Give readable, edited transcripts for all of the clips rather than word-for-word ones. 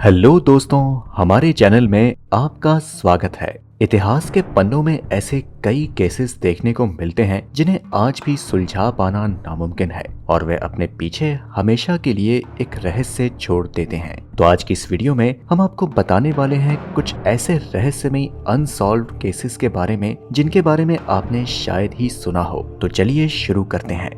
Hello दोस्तों, हमारे channel में आपका स्वागत है। इतिहास के पन्नों में ऐसे कई केसेस देखने को मिलते हैं जिन्हें आज भी सुलझा पाना नामुमकिन है और वे अपने पीछे हमेशा के लिए एक रहस्य छोड़ देते हैं। तो आज की इस वीडियो में हम आपको बताने वाले हैं कुछ ऐसे रहस्यमयी अनसॉल्व्ड केसेस के बारे में जिनके बारे में आपने शायद ही सुना हो। तो चलिए शुरू करते हैं।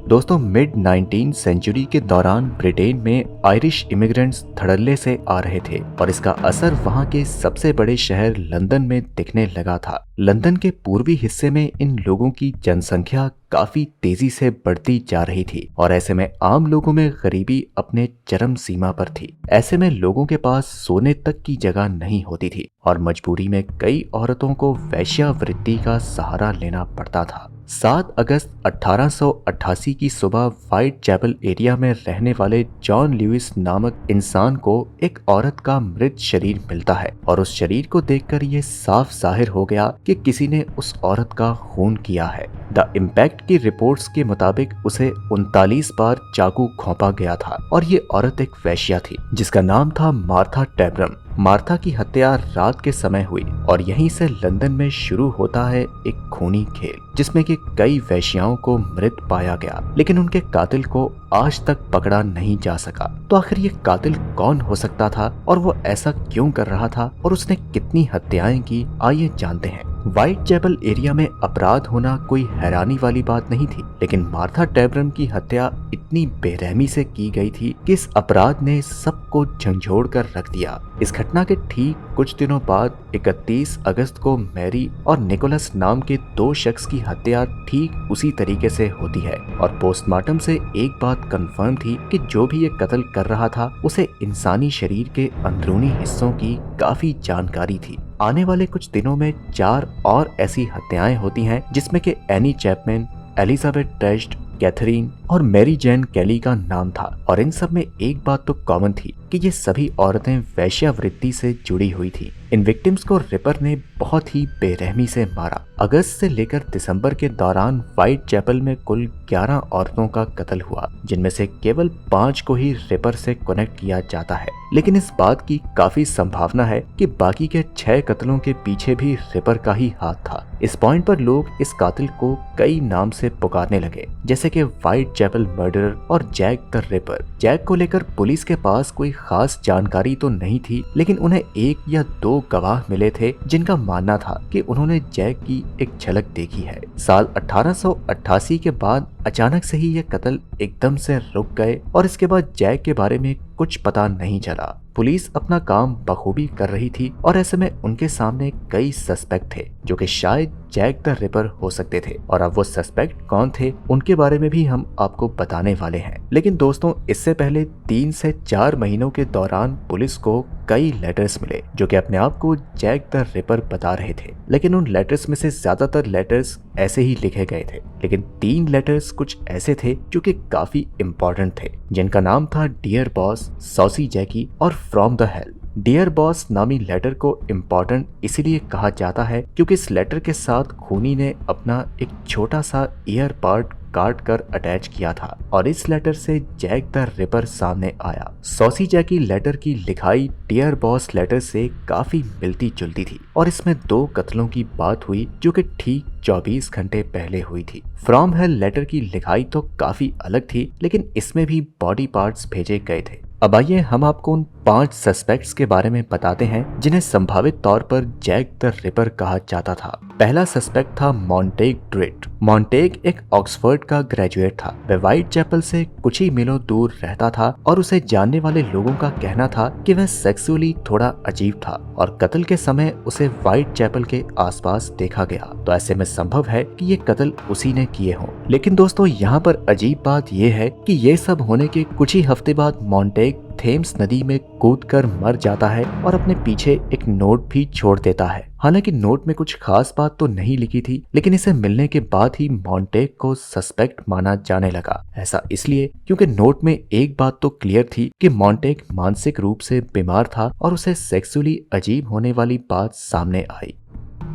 दोस्तों, मिड 19 सेंचुरी के दौरान ब्रिटेन में आयरिश इमिग्रेंट्स धड़ल्ले से आ रहे थे और इसका असर वहां के सबसे बड़े शहर लंदन में दिखने लगा था। लंदन के पूर्वी हिस्से में इन लोगों की जनसंख्या काफी तेजी से बढ़ती जा रही थी और ऐसे में आम लोगों में गरीबी अपने चरम सीमा पर थी। ऐसे में लोगों के पास सोने तक की जगह नहीं होती थी और मजबूरी में कई औरतों को वेश्यावृत्ति का सहारा लेना पड़ता था। 7 अगस्त 1888 की सुबह व्हाइट चैपल एरिया में रहने वाले जॉन लुइस नामक इंसान को एक औरत का मृत शरीर मिलता है और उस शरीर को देखकर ये साफ जाहिर हो गया कि किसी ने उस औरत का खून किया है। द इम्पैक्ट की रिपोर्ट्स के मुताबिक उसे 39 बार चाकू घोंपा गया था और ये औरत एक वेश्या थी जिसका नाम था मार्था टैब्रम। मार्था की हत्या रात के समय हुई और यहीं से लंदन में शुरू होता है एक खूनी खेल जिसमें कि कई वेश्याओं को मृत पाया गया, लेकिन उनके कातिल को आज तक पकड़ा नहीं जा सका। तो आखिर ये कातिल कौन हो सकता था और वो ऐसा क्यों कर रहा था और उसने कितनी हत्याएं की, आइए जानते हैं। व्हाइट चैपल एरिया में अपराध होना कोई हैरानी वाली बात नहीं थी, लेकिन मार्था टैब्रम की हत्या इतनी बेरहमी से की गई थी कि इस अपराध ने सबको झंझोड़ कर रख दिया। इस घटना के ठीक कुछ दिनों बाद 31 अगस्त को मैरी और निकोलस नाम के 2 शख्स की हत्या ठीक उसी तरीके से होती है और पोस्टमार्टम से एक बात कंफर्म थी कि जो भी ये कत्ल कर रहा था उसे इंसानी शरीर के अंदरूनी हिस्सों की काफी जानकारी थी। आने वाले कुछ दिनों में 4 और ऐसी हत्याएं होती हैं जिसमें कि Annie Chapman, Elizabeth Test, Catherine और मैरी जैन कैली का नाम था और इन सब में एक बात तो कॉमन थी कि ये सभी औरतें वेश्यावृत्ति से जुड़ी हुई थी। इन विक्टिम्स को रिपर ने बहुत ही बेरहमी से मारा। अगस्त से लेकर दिसंबर के दौरान व्हाइट चैपल में कुल 11 औरतों का कत्ल हुआ, जिनमें से केवल 5 को ही रिपर से कनेक्ट किया जाता है, लेकिन इस बात की काफी संभावना है कि बाकी के 6 कत्लों के पीछे भी रिपर का ही हाथ था। इस पॉइंट पर लोग इस कातिल को कई नाम से पुकारने लगे, जैसे कि व्हाइट चैपल मर्डरर और जैक द रिपर। जैक को लेकर पुलिस के पास कोई खास जानकारी तो नहीं थी, लेकिन उन्हें 1 या 2 गवाह मिले थे जिनका मानना था कि उन्होंने जैक की एक झलक देखी है। साल 1888 के बाद अचानक से ही ये कत्ल एकदम से रुक गए और इसके बाद जैक के बारे में कुछ पता नहीं चला। पुलिस अपना काम बखूबी कर रही थी और ऐसे में उनके सामने कई सस्पेक्ट थे जो कि शायद जैक द रिपर हो सकते थे और अब वो सस्पेक्ट कौन थे उनके बारे में भी हम आपको बताने वाले हैं। लेकिन दोस्तों, इससे पहले 3 से 4 महीनों के दौरान पुलिस को कई लेटर्स मिले जो कि अपने आप को जैक द रिपर बता रहे थे, लेकिन उन लेटर्स में से ज्यादातर लेटर्स ऐसे ही लिखे गए थे, लेकिन 3 लेटर्स कुछ ऐसे थे जो कि काफी इम्पोर्टेंट थे, जिनका नाम था डियर बॉस, सॉसी जैकी और from the hell. Dear boss नामी लेटर को इम्पोर्टेंट इसीलिए कहा जाता है क्योंकि इस लेटर के साथ खूनी ने अपना एक छोटा सा ईयर पार्ट काट कर अटैच किया था और इस लेटर से जैक द रिपर सामने आया। सॉसी जैकी लेटर की लिखाई डियर बॉस लेटर से काफी मिलती जुलती थी और इसमें 2 कत्लों की बात हुई जो कि ठीक 24 घंटे पहले हुई थी। फ्रॉम हेल लेटर की लिखाई तो काफी अलग थी, लेकिन इसमें भी बॉडी पार्ट्स भेजे गए थे। अब आइए हम आपको उन 5 सस्पेक्ट्स के बारे में बताते हैं जिन्हें संभावित तौर पर जैक द रिपर कहा जाता था। पहला सस्पेक्ट था मॉन्टेग ड्रिट। मॉन्टेग एक ऑक्सफोर्ड का ग्रेजुएट था। वह व्हाइट चैपल से कुछ ही मीलों दूर रहता था और उसे जानने वाले लोगों का कहना था कि वह सेक्सुअली थोड़ा अजीब था और कत्ल के समय उसे व्हाइट चैपल के आसपास देखा गया। तो ऐसे में संभव है कि ये कत्ल उसी ने किए हों। लेकिन दोस्तों, यहाँ पर अजीब बात यह है कि ये सब होने के कुछ ही हफ्ते बाद मॉन्टेग थेम्स नदी में कूदकर मर जाता है और अपने पीछे एक नोट भी छोड़ देता है। हालांकि नोट में कुछ खास बात तो नहीं लिखी थी, लेकिन इसे मिलने के बाद ही मॉन्टेग को सस्पेक्ट माना जाने लगा। ऐसा इसलिए क्योंकि नोट में एक बात तो क्लियर थी कि मॉन्टेग मानसिक रूप से बीमार था और उसे सेक्सुअली अजीब होने वाली बात सामने आई।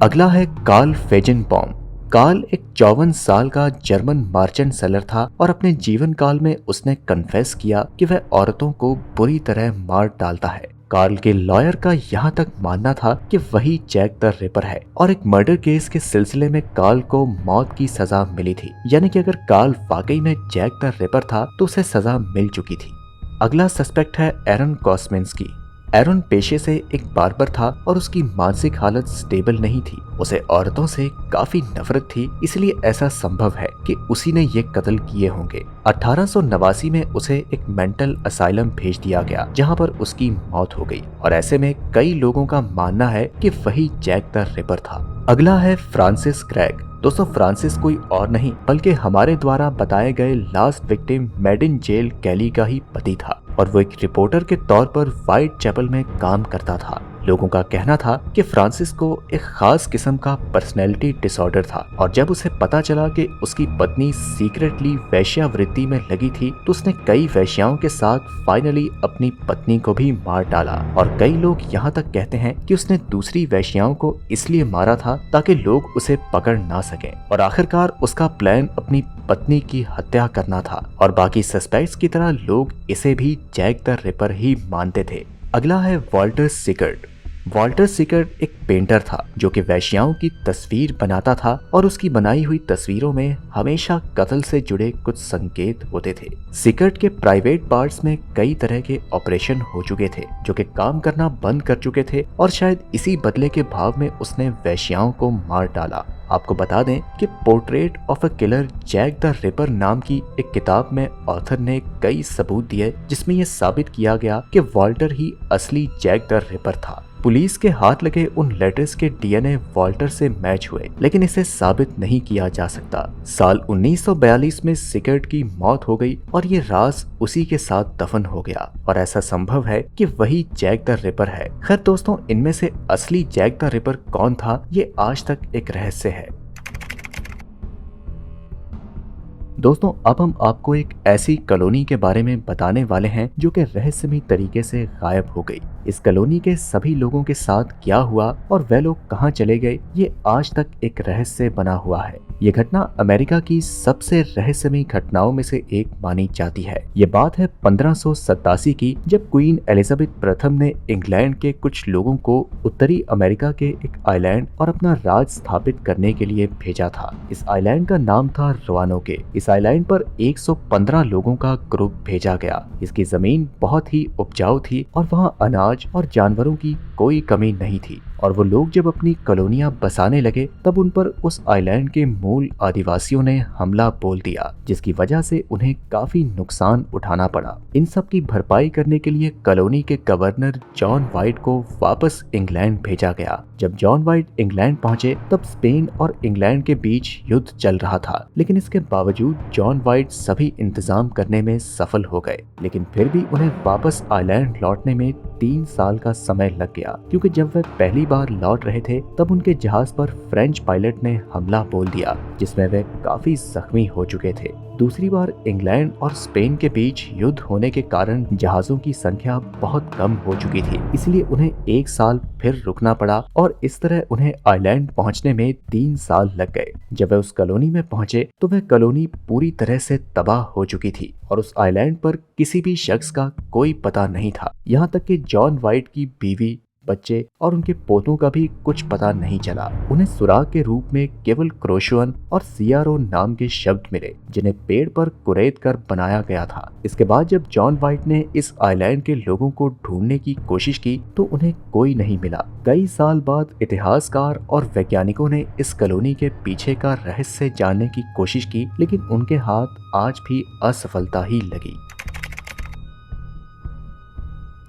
अगला है कार्ल फेजनबॉम। कार्ल एक 54 साल का जर्मन मार्चेंट सेलर था और अपने जीवन काल में उसने कन्फेस किया कि वह औरतों को बुरी तरह मार डालता है। कार्ल के लॉयर का यहाँ तक मानना था कि वही जैक द रिपर है और एक मर्डर केस के सिलसिले में कार्ल को मौत की सजा मिली थी। यानी कि अगर कार्ल वाकई में जैक द रिपर था तो उसे सजा मिल चुकी थी। अगला सस्पेक्ट है एरन कॉस्मिंस्की। एरन पेशे से एक बार्बर था और उसकी मानसिक हालत स्टेबल नहीं थी। उसे औरतों से काफी नफरत थी, इसलिए ऐसा संभव है कि उसी ने ये कत्ल किए होंगे। 1889 में उसे एक मेंटल असाइलम भेज दिया गया जहां पर उसकी मौत हो गई और ऐसे में कई लोगों का मानना है कि वही जैक द रिपर था। अगला है फ्रांसिस क्रेग। दोस्तों फ्रांसिस कोई और नहीं बल्कि हमारे द्वारा बताए गए लास्ट विक्टिम मेडिन जेल कैली का ही पति था और वो एक रिपोर्टर के तौर पर व्हाइट चैपल में काम करता था। लोगों का कहना था कि फ्रांसिस को एक खास किस्म का पर्सनैलिटी डिसऑर्डर था और जब उसे पता चला कि उसकी पत्नी सीक्रेटली वेश्यावृत्ति में लगी थी तो उसने कई वेश्याओं के साथ फाइनली अपनी पत्नी को भी मार डाला। और कई लोग यहाँ तक कहते हैं कि उसने दूसरी वेश्याओं को इसलिए मारा था ताकि लोग उसे पकड़ ना सकें और आखिरकार उसका प्लान अपनी पत्नी की हत्या करना था और बाकी सस्पेक्ट्स की तरह लोग इसे भी जैक द रिपर ही मानते थे। अगला है वॉल्टर सिकर्ट। वॉल्टर सिकर्ट एक पेंटर था जो कि वेश्याओं की तस्वीर बनाता था और उसकी बनाई हुई तस्वीरों में हमेशा कत्ल से जुड़े कुछ संकेत होते थे। सिकर्ट के प्राइवेट पार्ट्स में कई तरह के ऑपरेशन हो चुके थे जो कि काम करना बंद कर चुके थे और शायद इसी बदले के भाव में उसने वेश्याओं को मार डाला। आपको बता दें कि portrait of a killer Jack the Ripper नाम की एक किताब में ऑथर ने कई सबूत दिए जिसमें यह साबित किया गया कि वॉल्टर ही असली जैक द रिपर था। पुलिस के हाथ लगे उन लेटर्स के डीएनए वॉल्टर से मैच हुए लेकिन इसे साबित नहीं किया जा सकता। साल 1942 में सिकर्ट की मौत हो गई और ये राज उसी के साथ दफन हो गया और ऐसा संभव है कि वही जैक द रिपर है। खैर दोस्तों, इनमें से असली जैक द रिपर कौन था ये आज तक एक रहस्य है। दोस्तों अब हम आपको एक ऐसी कॉलोनी के बारे में बताने वाले हैं जो कि रहस्यमयी तरीके से गायब हो गई। इस कॉलोनी के सभी लोगों के साथ क्या हुआ और वे लोग कहां चले गए ये आज तक एक रहस्य बना हुआ है। ये घटना अमेरिका की सबसे रहस्यमयी घटनाओं में से एक मानी जाती है। ये बात है 1587 की जब क्वीन एलिजाबेथ प्रथम ने इंग्लैंड के कुछ लोगों को उत्तरी अमेरिका के एक आइलैंड और अपना राज स्थापित करने के लिए भेजा था। इस आइलैंड का नाम था रोआनोके। इस आइलैंड पर 115 लोगों का ग्रुप भेजा गया। इसकी जमीन बहुत ही उपजाऊ थी और वहाँ अनाज और जानवरों की कोई कमी नहीं थी और वो लोग जब अपनी कॉलोनियां बसाने लगे तब उन पर उस आइलैंड के मूल आदिवासियों ने हमला बोल दिया जिसकी वजह से उन्हें काफी नुकसान उठाना पड़ा। इन सब की भरपाई करने के लिए कॉलोनी के गवर्नर जॉन वाइट को वापस इंग्लैंड भेजा गया। जब जॉन वाइट इंग्लैंड पहुंचे तब स्पेन और इंग्लैंड के बीच युद्ध चल रहा था लेकिन इसके बावजूद जॉन वाइट सभी इंतजाम करने में सफल हो गए लेकिन फिर भी उन्हें वापस आइलैंड लौटने में 3 साल का समय लग गया क्योंकि जब वे पहली बार लौट रहे थे तब उनके जहाज पर फ्रेंच पायलट ने हमला बोल दिया जिसमें वे काफी जख्मी हो चुके थे। दूसरी बार इंग्लैंड और स्पेन के बीच युद्ध होने के कारण जहाजों की संख्या बहुत कम हो चुकी थी, इसलिए उन्हें 1 साल फिर रुकना पड़ा और इस तरह उन्हें आइलैंड पहुंचने में 3 साल लग गए। जब वे उस कॉलोनी में पहुंचे तो वह कॉलोनी पूरी तरह से तबाह हो चुकी थी और उस आइलैंड पर किसी भी शख्स का कोई पता नहीं था। यहाँ तक कि जॉन वाइट की बीवी, बच्चे और उनके पोतों का भी कुछ पता नहीं चला। उन्हें सुराग के रूप में केवल क्रोशुअन और सियारो नाम के शब्द मिले जिन्हें पेड़ पर कुरेद कर बनाया गया था। इसके बाद जब जॉन वाइट ने इस आइलैंड के लोगों को ढूंढने की कोशिश की तो उन्हें कोई नहीं मिला। कई साल बाद इतिहासकार और वैज्ञानिकों ने इस कॉलोनी के पीछे का रहस्य जानने की कोशिश की लेकिन उनके हाथ आज भी असफलता ही लगी।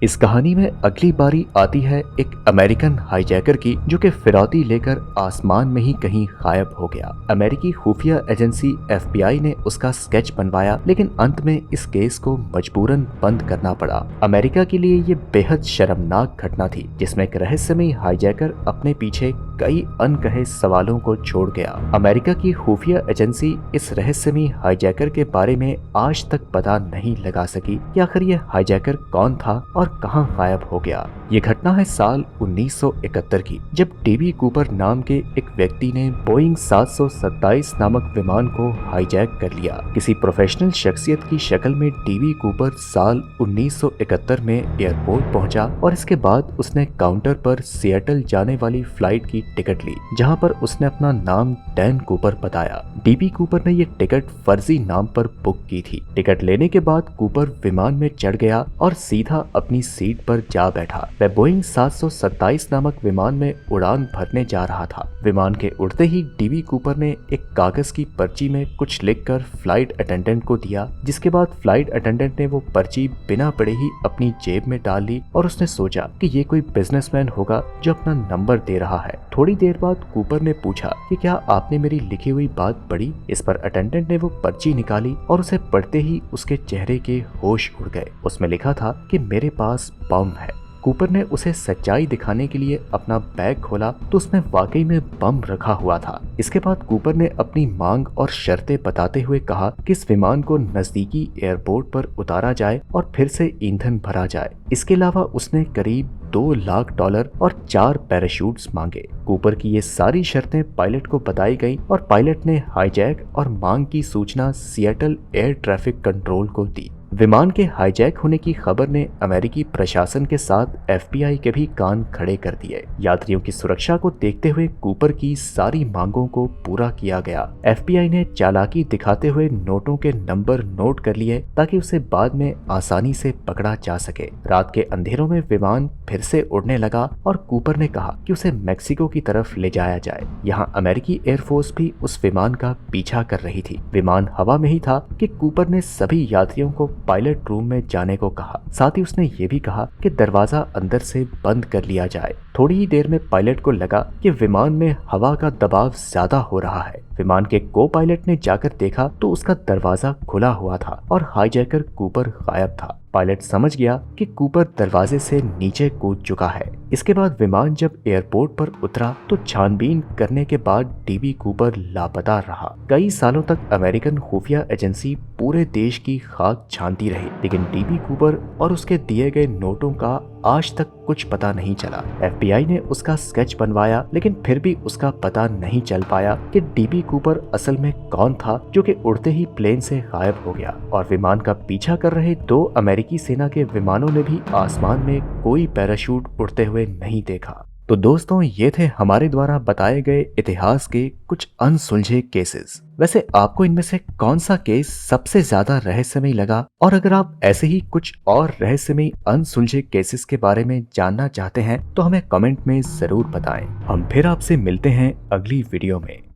इस कहानी में अगली बारी आती है एक अमेरिकन हाईजैकर की जो कि फिरौती लेकर आसमान में ही कहीं गायब हो गया। अमेरिकी खुफिया एजेंसी FBI ने उसका स्केच बनवाया लेकिन अंत में इस केस को मजबूरन बंद करना पड़ा। अमेरिका के लिए ये बेहद शर्मनाक घटना थी जिसमें एक रहस्यमयी हाईजैकर अपने पीछे कई अनकहे सवालों को छोड़ गया। अमेरिका की खुफिया एजेंसी इस रहस्यमयी हाईजैकर के बारे में आज तक पता नहीं लगा सकी कि आखिर ये हाईजैकर कौन था और कहां गायब हो गया। ये घटना है साल 1971 की, जब डीबी कूपर नाम के एक व्यक्ति ने बोइंग 727 नामक विमान को हाईजैक कर लिया। किसी प्रोफेशनल शख्सियत की शक्ल में डीबी कूपर साल 1971 में एयरपोर्ट पहुंचा और इसके बाद उसने काउंटर पर सिएटल जाने वाली फ्लाइट की टिकट ली, जहां पर उसने अपना नाम डैन कूपर बताया। डीबी कूपर ने ये टिकट फर्जी नाम पर बुक की थी। टिकट लेने के बाद कूपर विमान में चढ़ गया और सीधा अपनी सीट पर जा बैठा। वह बोइंग 727 नामक विमान में उड़ान भरने जा रहा था। विमान के उड़ते ही डीबी कूपर ने एक कागज की पर्ची में कुछ लिखकर फ्लाइट अटेंडेंट को दिया, जिसके बाद फ्लाइट अटेंडेंट ने वो पर्ची बिना पढ़े ही अपनी जेब में डाल ली और उसने सोचा कि ये कोई बिजनेसमैन होगा जो अपना नंबर दे रहा है। थोड़ी देर बाद कूपर ने पूछा कि क्या आपने मेरी लिखी हुई बात पढ़ी। इस पर अटेंडेंट ने वो पर्ची निकाली और उसे पढ़ते ही उसके चेहरे के होश उड़ गए। उसमें लिखा था कि मेरे पास बम है। कूपर ने उसे सच्चाई दिखाने के लिए अपना बैग खोला तो उसमें वाकई में बम रखा हुआ था। इसके बाद कूपर ने अपनी मांग और शर्तें बताते हुए कहा कि इस विमान को नजदीकी एयरपोर्ट पर उतारा जाए और फिर से ईंधन भरा जाए। इसके अलावा उसने करीब $2 लाख और 4 पैराशूट्स मांगे। कूपर की ये सारी शर्तें पायलट को बताई गई और पायलट ने हाईजैक और मांग की सूचना सिएटल एयर ट्रैफिक कंट्रोल को दी। विमान के हाईजैक होने की खबर ने अमेरिकी प्रशासन के साथ एफबीआई के भी कान खड़े कर दिए। यात्रियों की सुरक्षा को देखते हुए कूपर की सारी मांगों को पूरा किया गया। एफबीआई ने चालाकी दिखाते हुए नोटों के नंबर नोट कर लिए ताकि उसे बाद में आसानी से पकड़ा जा सके। रात के अंधेरों में विमान फिर से उड़ने लगा और कूपर ने कहा कि उसे मेक्सिको की तरफ ले जाया जाए। यहाँ अमेरिकी एयरफोर्स भी उस विमान का पीछा कर रही थी। विमान हवा में ही था कि कूपर ने सभी यात्रियों को पायलट रूम में जाने को कहा। साथ ही उसने ये भी कहा कि दरवाजा अंदर से बंद कर लिया जाए। थोड़ी ही देर में पायलट को लगा कि विमान में हवा का दबाव ज्यादा हो रहा है। विमान के को पायलट ने जाकर देखा तो उसका दरवाजा खुला हुआ था और हाईजैकर कूपर गायब था। पायलट समझ गया कि कूपर दरवाजे से नीचे कूद चुका है। इसके बाद विमान जब एयरपोर्ट पर उतरा तो छानबीन करने के बाद डीबी कूपर लापता रहा। कई सालों तक अमेरिकन खुफिया एजेंसी पूरे देश की खाक छानती रही, लेकिन डीबी कूपर और उसके दिए गए नोटों का आज तक कुछ पता नहीं चला। एफबीआई ने उसका स्केच बनवाया, लेकिन फिर भी उसका पता नहीं चल पाया कि डीबी कूपर असल में कौन था जो कि उड़ते ही प्लेन से गायब हो गया। और विमान का पीछा कर रहे 2 अमेरिकी सेना के विमानों ने भी आसमान में कोई पैराशूट उड़ते हुए नहीं देखा। तो दोस्तों, ये थे हमारे द्वारा बताए गए इतिहास के कुछ अनसुलझे केसेस। वैसे आपको इनमें से कौन सा केस सबसे ज्यादा रहस्यमयी लगा? और अगर आप ऐसे ही कुछ और रहस्यमयी अनसुलझे केसेस के बारे में जानना चाहते हैं तो हमें कमेंट में जरूर बताएं। हम फिर आपसे मिलते हैं अगली वीडियो में।